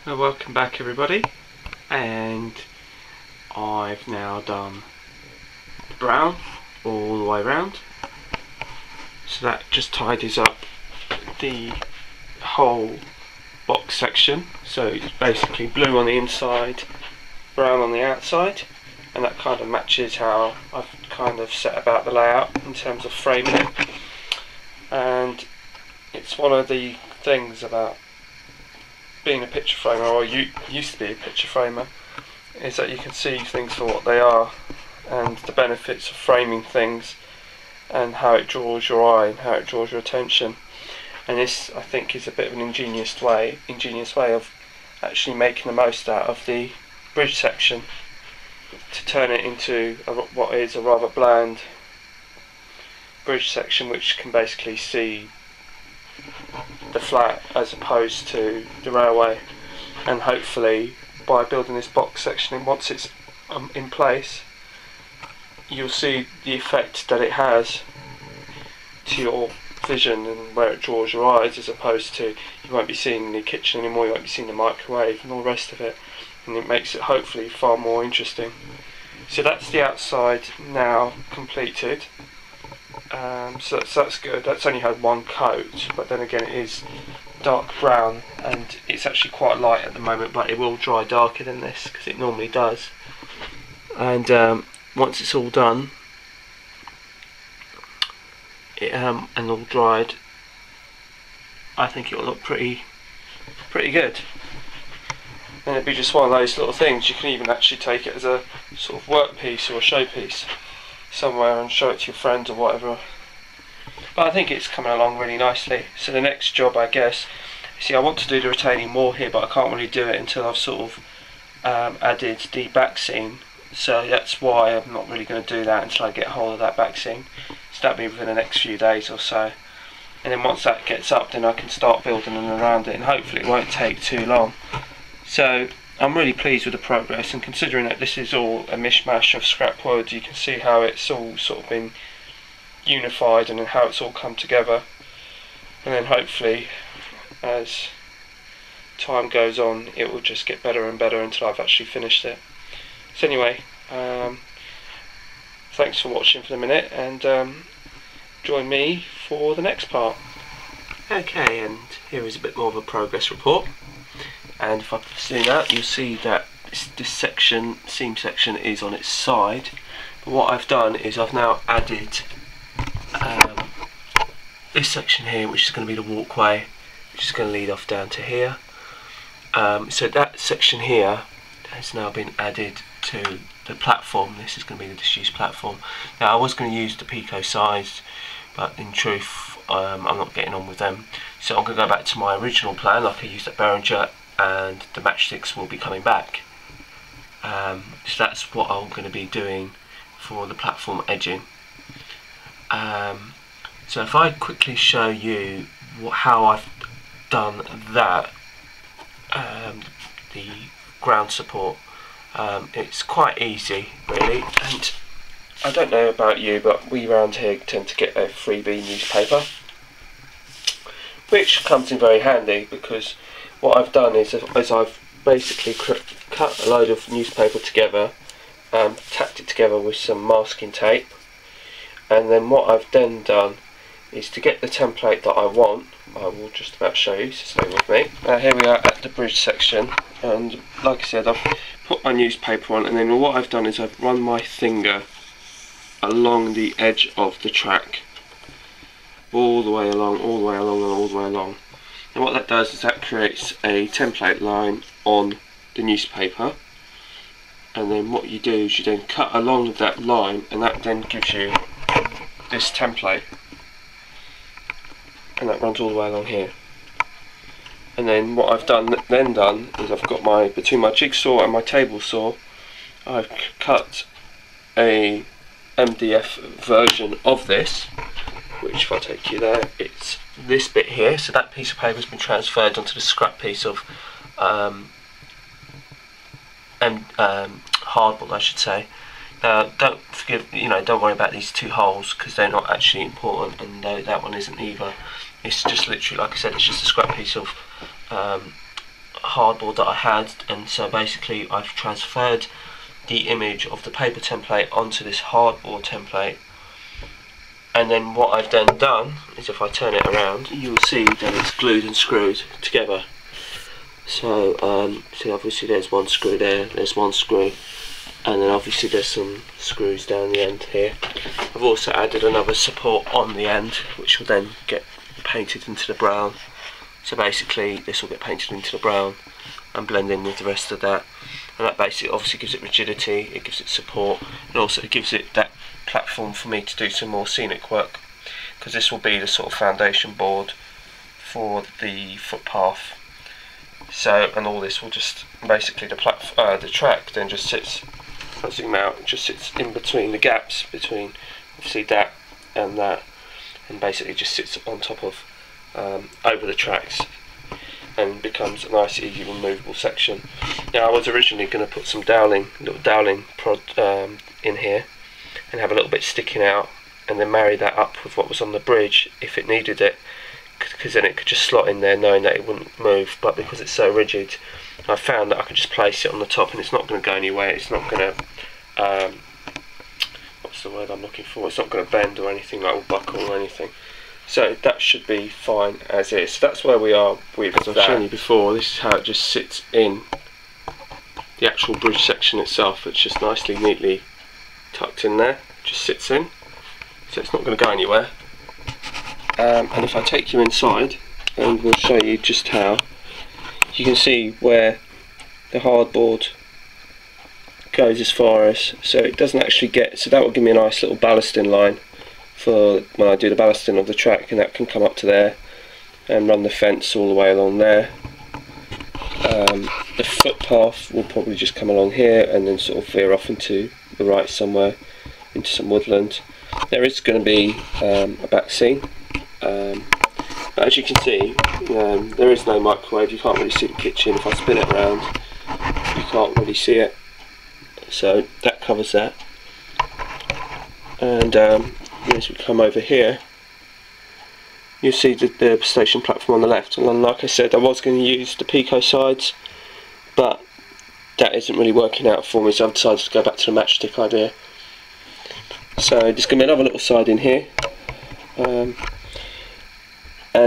Welcome back everybody, and I've now done the brown all the way around, so that just tidies up the whole box section. So it's basically blue on the inside, brown on the outside, and that kind of matches how I've kind of set about the layout in terms of framing it. And it's one of the things about being a picture framer, or you used to be a picture framer, is that you can see things for what they are, and the benefits of framing things, and how it draws your eye and how it draws your attention. And this, I think, is a bit of an ingenious way of actually making the most out of the bridge section to turn it into what is a rather bland bridge section, which can basically see the flat as opposed to the railway. And hopefully by building this box section, and once it's in place, you'll see the effect that it has to your vision and where it draws your eyes, as opposed to you won't be seeing the kitchen anymore, you won't be seeing the microwave and all the rest of it, and it makes it hopefully far more interesting. So that's the outside now completed. So that's good. That's only had one coat, but then again it is dark brown, and it's actually quite light at the moment, but it will dry darker than this because it normally does. And once it's all done and all dried, I think it will look pretty good. And it'd be just one of those little things. You can even actually take it as a sort of work piece or a showpiece somewhere and show it to your friends or whatever. But I think it's coming along really nicely. So the next job, I guess, see, I want to do the retaining wall here, but I can't really do it until I've sort of added the back seam. So that's why I'm not really going to do that until I get hold of that back seam. So that'll be within the next few days or so. And then once that gets up, then I can start building them around it, and hopefully it won't take too long. So I'm really pleased with the progress, and considering that this is all a mishmash of scrap wood, you can see how it's all sort of been unified and how it's all come together. And then hopefully as time goes on, it will just get better and better until I've actually finished it. So anyway, thanks for watching for the minute, and join me for the next part. Okay, and here is a bit more of a progress report. And if I zoom out, you'll see that this section, seam section, is on its side. But what I've done is I've now added this section here, which is going to be the walkway, which is going to lead off down to here. So that section here has now been added to the platform. This is going to be the disused platform. Now I was going to use the Pico size, but in truth I'm not getting on with them. So I'm going to go back to my original plan, like I used at Berringer, and the matchsticks will be coming back. So that's what I'm going to be doing for the platform edging. So if I quickly show you how I've done that, the ground support, it's quite easy really. And I don't know about you, but we around here tend to get a freebie newspaper, which comes in very handy, because what I've done is I've basically cut a load of newspaper together, tacked it together with some masking tape, and then what I've then done is, to get the template that I want, I will just about show you, so stay with me. Here we are at the bridge section, and like I said, I've put my newspaper on, and then what I've done is I've run my finger along the edge of the track, all the way along, all the way along, and all the way along. And what that does is that creates a template line on the newspaper, and then what you do is you then cut along that line, and that then gives you this template, and that runs all the way along here. And then what I've done is I've got between my jigsaw and my table saw, I've cut a MDF version of this, which, if I take you there, it's this bit here. So that piece of paper has been transferred onto the scrap piece of hardboard, I should say. Now, don't worry about these two holes, because they're not actually important, and that one isn't either. It's just literally, like I said, it's just a scrap piece of hardboard that I had, and so basically I've transferred the image of the paper template onto this hardboard template. And then what I've then done is, if I turn it around, you'll see that it's glued and screwed together. So see, obviously there's one screw there, there's one screw, and then obviously there's some screws down the end here. I've also added another support on the end, which will then get painted into the brown. So basically this will get painted into the brown and blend in with the rest of that. And that basically obviously gives it rigidity, it gives it support, and also it gives it that platform for me to do some more scenic work, because this will be the sort of foundation board for the footpath. So, and all this will just basically the track then just sits, if I zoom out, it just sits in between the gaps between obviously that, and basically just sits on top of over the tracks, and becomes a nice easy removable section. Now I was originally going to put some little doweling prod in here and have a little bit sticking out, and then marry that up with what was on the bridge if it needed it, because then it could just slot in there knowing that it wouldn't move. But because it's so rigid, I found that I could just place it on the top and it's not going to go anywhere. It's not going to what's the word I'm looking for, it's not going to bend or anything, like, or buckle or anything. So that should be fine as is. So that's where we are with that. As I've shown you before, this is how it just sits in the actual bridge section itself. It's just nicely, neatly tucked in there, just sits in, so it's not going to go anywhere. And if I take you inside, and we'll show you just how, you can see where the hardboard goes as far as, so it doesn't actually get, so that will give me a nice little ballasting line for when I do the ballasting of the track, and that can come up to there and run the fence all the way along there. The footpath will probably just come along here and then sort of veer off into the right somewhere, into some woodland. There is going to be a back scene. As you can see, there is no microwave. You can't really see the kitchen. If I spin it around, you can't really see it. So that covers that. And as we come over here, you'll see the station platform on the left. And like I said, I was going to use the Pico sides, but that isn't really working out for me, so I've decided to go back to the matchstick idea. So there's going to be another little side in here, and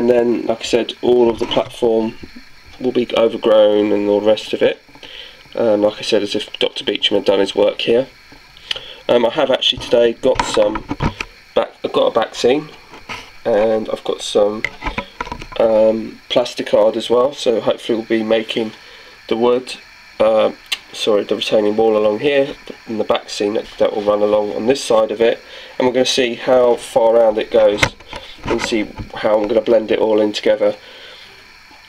then, like I said, all of the platform will be overgrown and all the rest of it. Like I said, as if Dr. Beecham had done his work here. I have actually today got I've got a back seam, and I've got some plasticard as well, so hopefully we'll be making the wood, the retaining wall along here, and the back seam that will run along on this side of it, and we're going to see how far around it goes and see how I'm going to blend it all in together,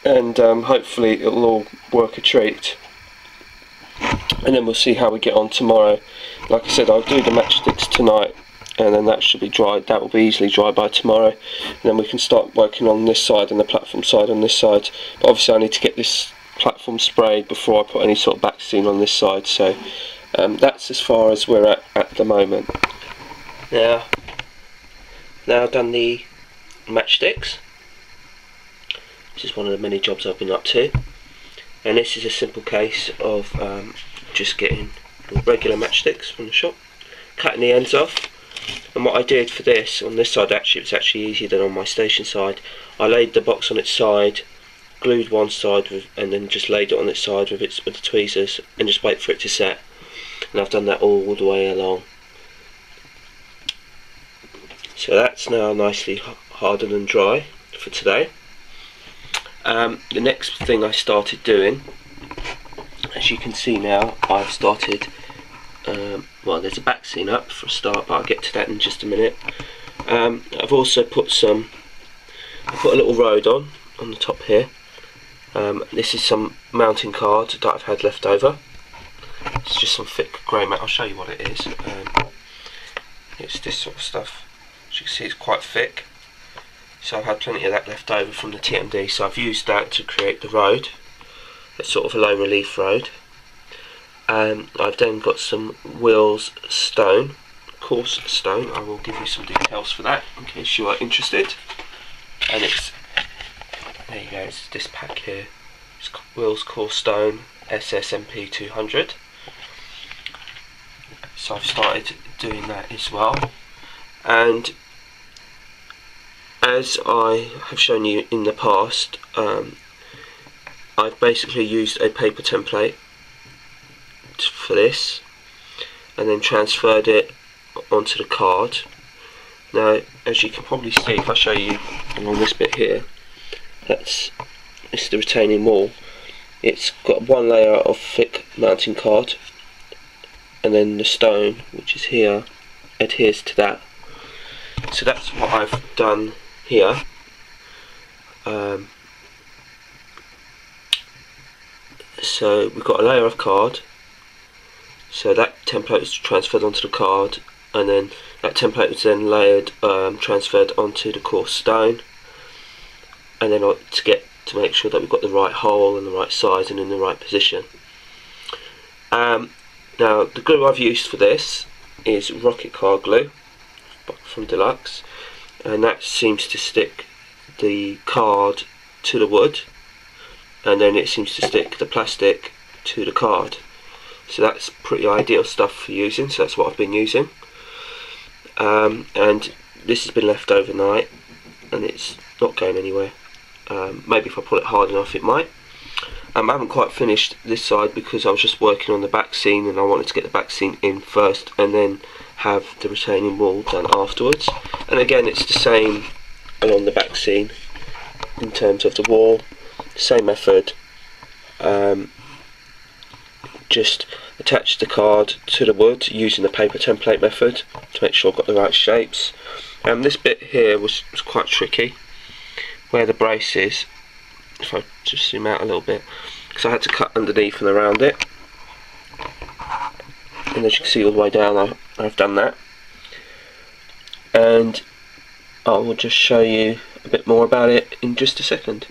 and hopefully it'll all work a treat, and then we'll see how we get on tomorrow. Like I said, I'll do the matchsticks tonight, and then that should be dried. That will be easily dry by tomorrow, and then we can start working on this side and the platform side on this side. But obviously I need to get this platform sprayed before I put any sort of back scene on this side, so that's as far as we're at the moment. Now I've done the matchsticks. This is one of the many jobs I've been up to, and this is a simple case of just getting regular matchsticks from the shop, cutting the ends off. And what I did for this on this side, actually it was actually easier than on my station side. I laid the box on its side, glued one side with, and then just laid it on its side with the tweezers, and just wait for it to set. And I've done that all the way along. So that's now nicely hardened and dry for today. The next thing I started doing, as you can see now, I've started, well, there's a back scene up for a start, but I'll get to that in just a minute. I've also put I put a little road on the top here. This is some mounting card that I've had left over. It's just some thick grey mat. I'll show you what it is. It's this sort of stuff. As you can see, it's quite thick. So I've had plenty of that left over from the TMD, so I've used that to create the road. It's sort of a low relief road. I've then got some Will's stone, coarse stone. I will give you some details for that in case you are interested. And it's, there you go, it's this pack here. Will's Core Stone SSMP 200. So I've started doing that as well, and as I have shown you in the past, I've basically used a paper template for this and then transferred it onto the card. Now, as you can probably see, if I show you along this bit here, it's the retaining wall. It's got one layer of thick mounting card, and then the stone, which is here, adheres to that. So that's what I've done here. So we've got a layer of card, so that template is transferred onto the card, and then that template is then layered, transferred onto the core stone, and then to make sure that we've got the right hole and the right size and in the right position. Now the glue I've used for this is rocket card glue from Deluxe, and that seems to stick the card to the wood, and then it seems to stick the plastic to the card. So that's pretty ideal stuff for using, so that's what I've been using. And this has been left overnight and it's not going anywhere. Maybe if I pull it hard enough it might. I haven't quite finished this side because I was just working on the back seam, and I wanted to get the back seam in first and then have the retaining wall done afterwards. And again, it's the same along the back seam in terms of the wall, same method. Just attach the card to the wood using the paper template method to make sure I've got the right shapes. This bit here was quite tricky, where the brace is. If I just zoom out a little bit, because I had to cut underneath and around it, and as you can see all the way down I've done that, and I will just show you a bit more about it in just a second.